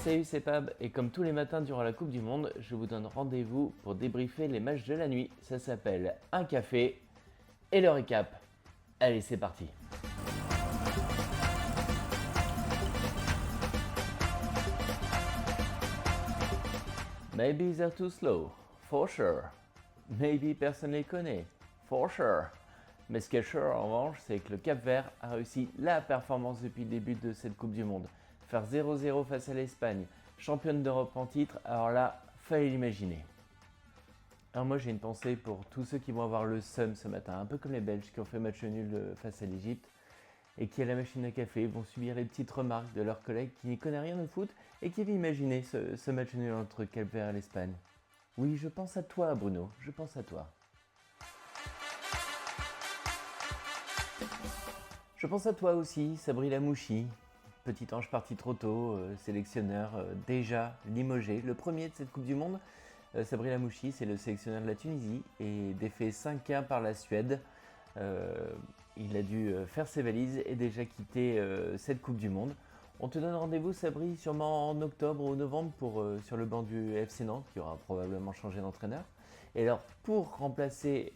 Salut, c'est Pab et comme tous les matins durant la Coupe du Monde, je vous donne rendez-vous pour débriefer les matchs de la nuit. Ça s'appelle un café et le récap. Allez, c'est parti. Maybe they're too slow, for sure. Maybe personne ne les connaît, for sure. Mais ce qui est sûr en revanche, c'est que le Cap-Vert a réussi la performance depuis le début de cette Coupe du Monde. Faire 0-0 face à l'Espagne, championne d'Europe en titre, alors là, fallait l'imaginer. Alors moi j'ai une pensée pour tous ceux qui vont avoir le seum ce matin, un peu comme les Belges qui ont fait match nul face à l'Égypte et qui à la machine à café vont subir les petites remarques de leurs collègues qui n'y connaissent rien au foot et qui avaient imaginé ce match nul entre Cap-Vert et l'Espagne. Oui, je pense à toi Bruno, je pense à toi. Je pense à toi aussi, Sabri Lamouchi, petit ange parti trop tôt, sélectionneur déjà limogé, le premier de cette Coupe du Monde. Sabri Lamouchi, c'est le sélectionneur de la Tunisie et défait 5-1 par la Suède. Il a dû faire ses valises et déjà quitter cette Coupe du Monde. On te donne rendez-vous, Sabri, sûrement en octobre ou novembre sur le banc du FC Nantes, qui aura probablement changé d'entraîneur. Et alors, pour remplacer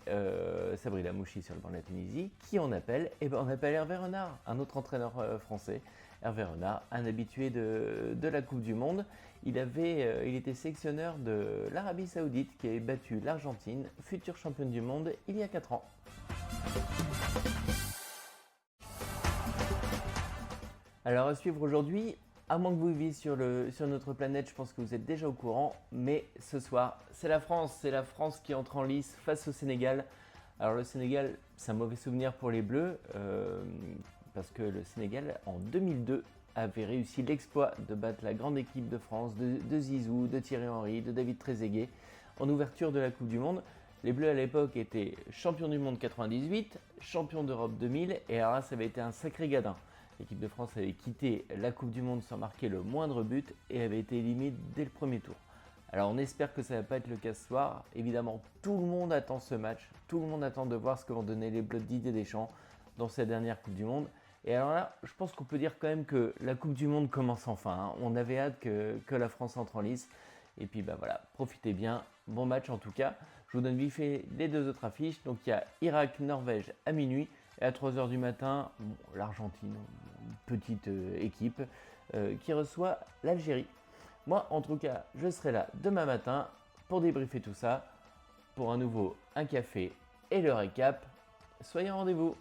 Sabri Lamouchi sur le banc de la Tunisie, qui on appelle? Eh ben, on appelle Hervé Renard, un autre entraîneur français. Hervé Renard, un habitué de la Coupe du Monde. Il était sélectionneur de l'Arabie Saoudite qui avait battu l'Argentine, future championne du monde, il y a 4 ans. Alors à suivre aujourd'hui, à moins que vous viviez sur notre planète, je pense que vous êtes déjà au courant, mais ce soir, c'est la France qui entre en lice face au Sénégal. Alors le Sénégal, c'est un mauvais souvenir pour les Bleus, parce que le Sénégal, en 2002, avait réussi l'exploit de battre la grande équipe de France, de Zizou, de Thierry Henry, de David Trezeguet, en ouverture de la Coupe du Monde. Les Bleus à l'époque étaient champions du monde 98, champions d'Europe 2000, et alors là, ça avait été un sacré gadin. L'équipe de France avait quitté la Coupe du Monde sans marquer le moindre but et avait été éliminée dès le premier tour. Alors on espère que ça ne va pas être le cas ce soir. Évidemment, tout le monde attend ce match. Tout le monde attend de voir ce que vont donner les Bleus de Didier Deschamps dans cette dernière Coupe du Monde. Et alors là, je pense qu'on peut dire quand même que la Coupe du Monde commence enfin. On avait hâte que la France entre en lice. Et puis bah voilà, profitez bien. Bon match en tout cas. Je vous donne vite fait les deux autres affiches. Donc il y a Irak-Norvège à minuit. Et à 3h du matin, l'Argentine, une petite équipe, qui reçoit l'Algérie. Moi, en tout cas, je serai là demain matin pour débriefer tout ça, pour un nouveau un café et le récap. Soyez au rendez-vous.